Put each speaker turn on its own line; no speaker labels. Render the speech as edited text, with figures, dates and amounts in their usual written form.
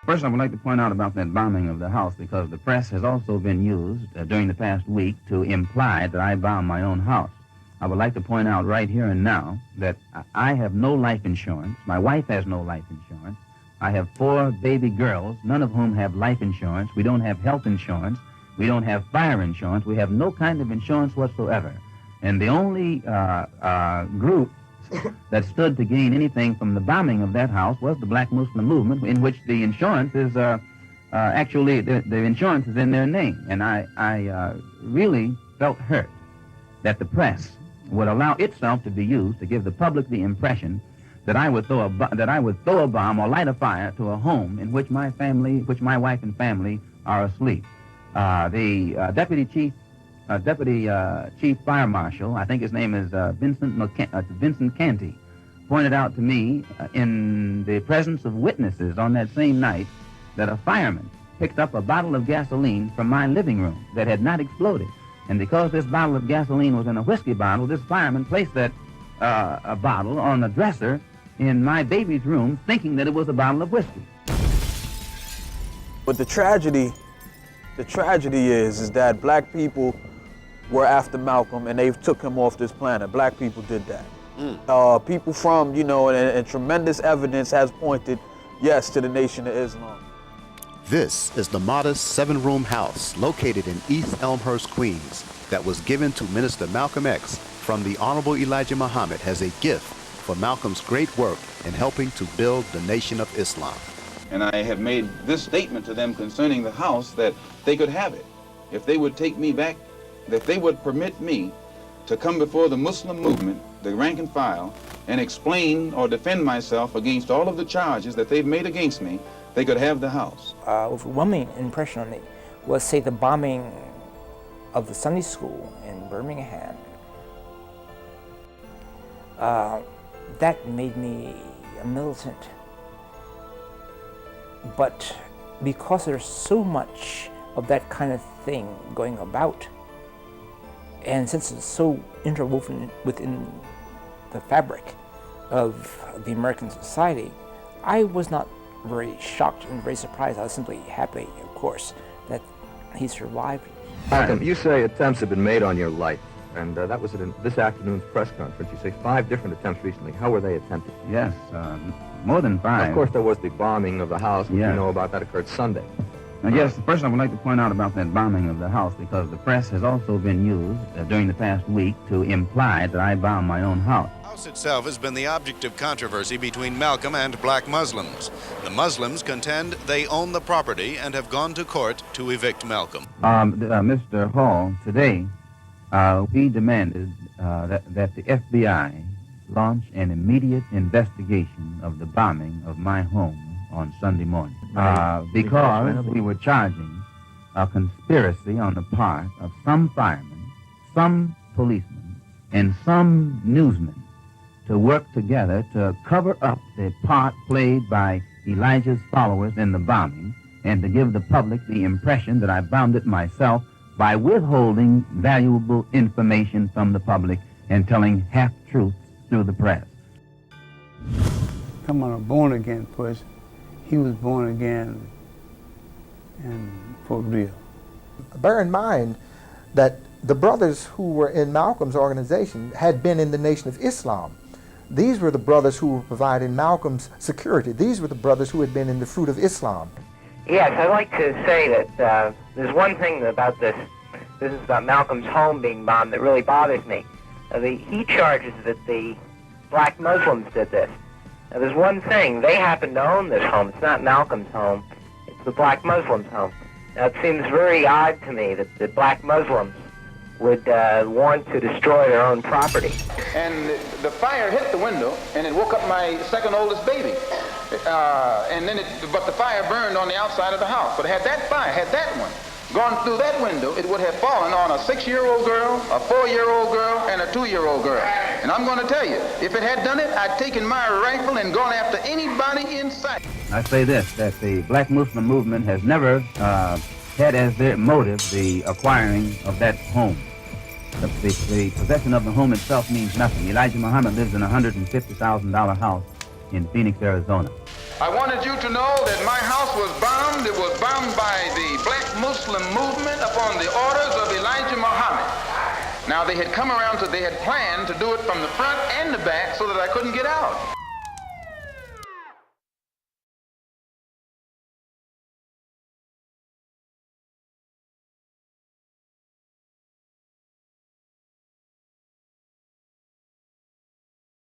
First, I would like to point out about that bombing of the house, because the press has also been used during the past week to imply that I bombed my own house. I would like to point out right here and now that I have no life insurance. My wife has no life insurance. I have 4 baby girls, none of whom have life insurance. We don't have health insurance. We don't have fire insurance. We have no kind of insurance whatsoever. And the only group that stood to gain anything from the bombing of that house was the Black Muslim movement, in which the insurance is actually, the insurance is in their name. And I really felt hurt that the press would allow itself to be used to give the public the impression that I would throw a bomb or light a fire to a home in which my wife and family are asleep. The deputy chief fire marshal, I think his name is Vincent Canty, pointed out to me in the presence of witnesses on that same night that a fireman picked up a bottle of gasoline from my living room that had not exploded. And because this bottle of gasoline was in a whiskey bottle, this fireman placed that a bottle on a dresser in my baby's room, thinking that it was a bottle of whiskey.
But the tragedy is that black people were after Malcolm and they took him off this planet. Black people did that. People from, and tremendous evidence has pointed, yes, to the Nation of Islam.
This is the modest 7-room house located in East Elmhurst, Queens, that was given to Minister Malcolm X from the Honorable Elijah Muhammad as a gift for Malcolm's great work in helping to build the Nation of Islam.
And I have made this statement to them concerning the house, that they could have it if they would take me back, that they would permit me to come before the Muslim movement, the rank and file, and explain or defend myself against all of the charges that they've made against me. They could have the house.
Overwhelming impression on me was, say, the bombing of the Sunday school in Birmingham. That made me a militant. But because there's so much of that kind of thing going about, and since it's so interwoven within the fabric of the American society, I was not very shocked and very surprised. I was simply happy, of course, that he survived.
Malcolm, you say attempts have been made on your life, and that was at this afternoon's press conference. You say 5 different attempts recently. How were they attempted?
Yes, more than 5.
Of course, there was the bombing of the house, which
Yes.
you know about. That occurred Sunday.
Yes, first I would like to point out about that bombing of the house, because the press has also been used during the past week to imply that I bombed my own house.
The house itself has been the object of controversy between Malcolm and black Muslims. The Muslims contend they own the property and have gone to court to evict Malcolm.
Mr. Hall, today we demanded that the FBI launch an immediate investigation of the bombing of my home on Sunday morning, because we were charging a conspiracy on the part of some firemen, some policemen, and some newsmen to work together to cover up the part played by Elijah's followers in the bombing, and to give the public the impression that I bombed it myself by withholding valuable information from the public and telling half-truths through the press.
Come on, a born-again person. He was born again and for real.
Bear in mind that the brothers who were in Malcolm's organization had been in the Nation of Islam. These were the brothers who were providing Malcolm's security. These were the brothers who had been in the Fruit of Islam.
Yes, I'd like to say that there's one thing about this is about Malcolm's home being bombed that really bothers me. He charges that the black Muslims did this. Now, there's one thing. They happen to own this home. It's not Malcolm's home. It's the black Muslims' home. Now, it seems very odd to me that the black Muslims would want to destroy their own property.
And the fire hit the window, and it woke up my second oldest baby. But the fire burned on the outside of the house. But had that one gone through that window, it would have fallen on a 6-year-old girl, a 4-year-old girl, and a 2-year-old girl. And I'm going to tell you, if it had done it, I'd taken my rifle and gone after anybody in sight.
I say this, that the Black Muslim movement has never had as their motive the acquiring of that home. The possession of the home itself means nothing. Elijah Muhammad lives in a $150,000 house in Phoenix, Arizona.
I wanted you to know that my house was bombed. It was bombed by the black Muslim movement upon the orders of Elijah Muhammad. Now they had come around, they had planned to do it from the front and the back so that I couldn't get out.